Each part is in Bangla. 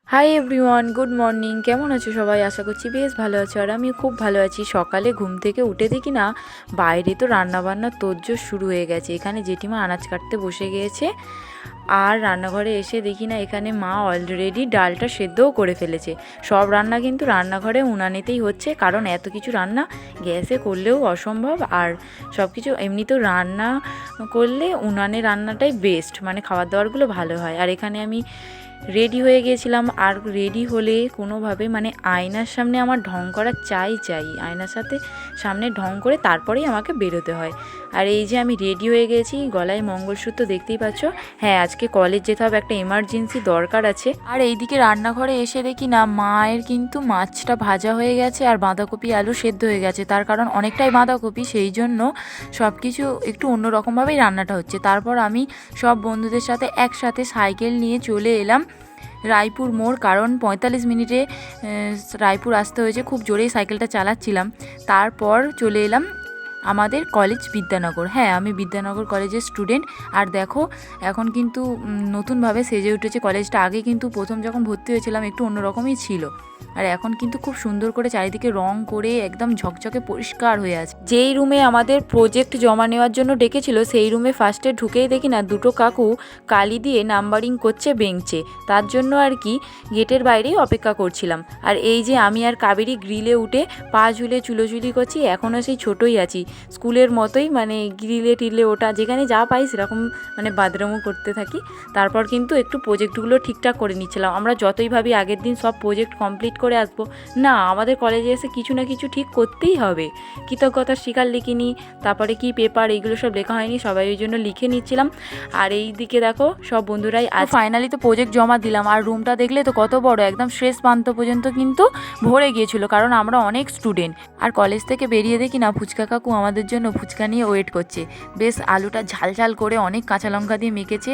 Hi everyone, good morning. কেমন আছো সবাই? আশা করছি বেশ ভালো আছো, আর আমি খুব ভালো আছি। সকালে ঘুম থেকে উঠে দেখি না বাইরে তো রান্নাবান্নার তোড়জোড় শুরু হয়ে গেছে। এখানে জেঠিমা আনাজ কাটতে বসে গিয়েছে, আর রান্নাঘরে এসে দেখি না এখানে মা অলরেডি ডালটা সেদ্ধও করে ফেলেছে। সব রান্না কিন্তু রান্নাঘরে উনানেতেই হচ্ছে, কারণ এত কিছু রান্না গ্যাসে করলেও অসম্ভব, আর সব কিছু এমনিতেও রান্না করলে উনানে রান্নাটাই বেস্ট, মানে খাবার দাবারগুলো ভালো হয়। আর এখানে আমি রেডি হয়ে গিয়েছিলাম, আর রেডি হলে কোনোভাবে মানে আয়নার সামনে আমার ঢং করা চাই, আয়নার সাথে সামনে ঢং করে তারপরেই আমাকে বেরোতে হয়। আর এই যে আমি রেডি হয়ে গেছি, গলায় মঙ্গলসূত্র দেখতেই পাচ্ছ। হ্যাঁ, আজকে কলেজ যেতে হবে, একটা এমার্জেন্সি দরকার আছে। আর এইদিকে রান্নাঘরে এসে দেখি না মায়ের কিন্তু মাছটা ভাজা হয়ে গেছে, আর বাঁধাকপি আলু সেদ্ধ হয়ে গেছে। তার কারণ অনেকটাই বাঁধাকপি, সেই জন্য সব কিছু একটু অন্যরকমভাবেই রান্নাটা হচ্ছে। তারপর আমি সব বন্ধুদের সাথে একসাথে সাইকেল নিয়ে চলে এলাম রায়পুর মোড়, কারণ 45 মিনিটে রায়পুর আসতে হয়েছে। খুব জোরেই সাইকেলটা চালাচ্ছিলাম। তারপর চলে এলাম আমাদের কলেজ বিদ্যানগর। হ্যাঁ, আমি বিদ্যানগর কলেজের স্টুডেন্ট। আর দেখো এখন কিন্তু নতুনভাবে সেজে উঠেছে কলেজটা। আগে কিন্তু প্রথম যখন ভর্তি হয়েছিলাম একটু অন্যরকমই ছিল, আর এখন কিন্তু খুব সুন্দর করে চারিদিকে রং করে একদম ঝকঝকে পরিষ্কার হয়ে আছে। যেই রুমে আমাদের প্রজেক্ট জমা নেওয়ার জন্য ডেকেছিল, সেই রুমে ফার্স্টে ঢুকেই দেখি না দুটো কাকু কালি দিয়ে নাম্বারিং করছে বেঞ্চে। তার জন্য আর কি গেটের বাইরেই অপেক্ষা করছিলাম। আর এই যে আমি আর কাবেরী গ্রিলে উঠে পা ঝুলে চুলোচুলি করছি। এখনও সেই ছোটোই আছি, স্কুলের মতোই, মানে গ্রিলে টিলে ওটা যেখানে যা পাই সেরকম মানে বাদরামো করতে থাকি। তারপর কিন্তু একটু প্রজেক্টগুলো ঠিকঠাক করে নিচ্ছিলাম। আমরা যতই ভাবি আগের দিন সব প্রজেক্ট কমপ্লিট করে আসবো, না, আমাদের কলেজে এসে কিছু না কিছু ঠিক করতেই হবে। কৃতজ্ঞতার স্বীকার লিখিনি, তারপরে কি পেপার, এইগুলো সব লেখা হয়নি, সবাই ওই জন্য লিখে নিচ্ছিলাম। আর এই দিকে দেখো সব বন্ধুরাই আজ ফাইনালি তো প্রজেক্ট জমা দিলাম। আর রুমটা দেখলে তো কত বড়, একদম শেষ প্রান্ত পর্যন্ত কিন্তু ভরে গিয়েছিল, কারণ আমরা অনেক স্টুডেন্ট। আর কলেজ থেকে বেরিয়ে দেখি না ফুচকা কাকু আমাদের জন্য ফুচকা নিয়ে ওয়েট করছে। বেশ আলুটা ঝাল ঝাল করে অনেক কাঁচা লঙ্কা দিয়ে মেখেছে,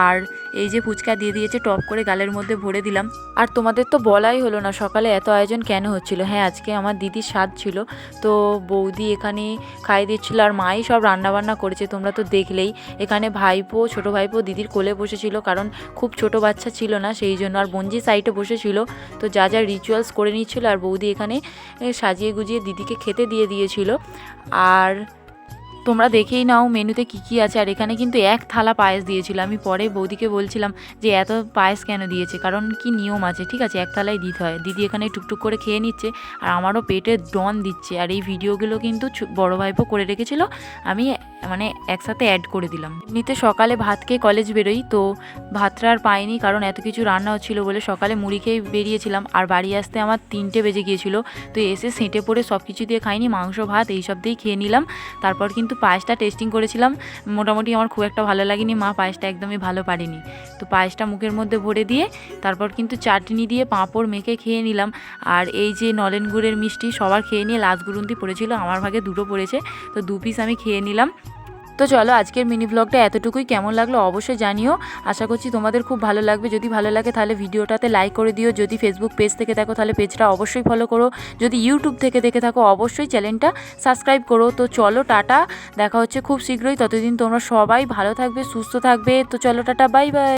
আর এই যে ফুচকা দিয়ে দিয়েছে টপ করে, গালের মধ্যে ভরে দিলাম। আর তোমাদের তো বলাই হলো না সকালে এত আয়োজন কেন হচ্ছিল। হ্যাঁ, আজকে আমার দিদির স্বাদ ছিল, তো বৌদি এখানে খাইয়ে দিচ্ছিল, আর মাই সব রান্নাবান্না করেছে, তোমরা তো দেখলেই। এখানে ভাইপো, ছোটো ভাইপো দিদির কোলে বসেছিল, কারণ খুব ছোট বাচ্চা ছিল না সেই জন্য। আর বঞ্জি সাইডে বসেছিল, তো যা যা রিচুয়ালস করে নিচ্ছিল। আর বৌদি এখানে সাজিয়ে গুজিয়ে দিদিকে খেতে দিয়ে দিয়েছিল। আর তোমরা দেখেই নাও মেনুতে কী কী আছে। আর এখানে কিন্তু এক থালা পায়েস দিয়েছিল। আমি পরে বৌদিকে বলছিলাম যে এত পায়েস কেন দিয়েছে, কারণ কি নিয়ম আছে, ঠিক আছে, এক থালাই দিতে হয়। দিদি এখানে টুকটুক করে খেয়ে নিচ্ছে, আর আমারও পেটে ডন দিচ্ছে। আর এই ভিডিওগুলো কিন্তু বড় ভাইপো করে রেখেছিল, আমি মানে একসাথে অ্যাড করে দিলাম। এমনিতে সকালে ভাত খেয়ে কলেজ বেরোই, তো ভাতটা আর পাইনি, কারণ এত কিছু রান্না হচ্ছিলো বলে। সকালে মুড়ি খেয়ে বেরিয়েছিলাম, আর বাড়ি আসতে আমার 3টে বেজে গিয়েছিলো। তো এসে সেঁটে পড়ে সব কিছু দিয়ে খাইনি, মাংস ভাত এইসব দিয়েই খেয়ে নিলাম। তারপর কিন্তু পায়েসটা টেস্টিং করেছিলাম, মোটামুটি আমার খুব একটা ভালো লাগেনি, মা পায়েসটা একদমই ভালো পারেনি। তো পায়েসটা মুখের মধ্যে ভরে দিয়ে তারপর কিন্তু চাটনি দিয়ে পাঁপড় মেখে খেয়ে নিলাম। আর এই যে নলেন গুড়ের মিষ্টি সবার খেয়ে নিয়ে লাস্ট গুরুন্দি পড়েছিল, আমার ভাগে 2টো পড়েছে, তো 2 পিস আমি খেয়ে নিলাম। তো চলো আজকের মিনি ব্লগটা এতটুকুই। কেমন লাগলো অবশ্যই জানিও, আশা করছি তোমাদের খুব ভালো লাগবে। যদি ভালো লাগে তাহলে ভিডিওটাতে লাইক করে দিও। যদি ফেসবুক পেজ থেকে দেখো তাহলে পেজটা অবশ্যই ফলো করো। যদি ইউটিউব থেকে দেখে থাকো অবশ্যই চ্যানেলটা সাবস্ক্রাইব করো। তো চলো টাটা, দেখা হচ্ছে খুব শীঘ্রই। ততদিন তোমরা সবাই ভালো থাকবে, সুস্থ থাকবে। তো চলো টাটা, বাই বাই।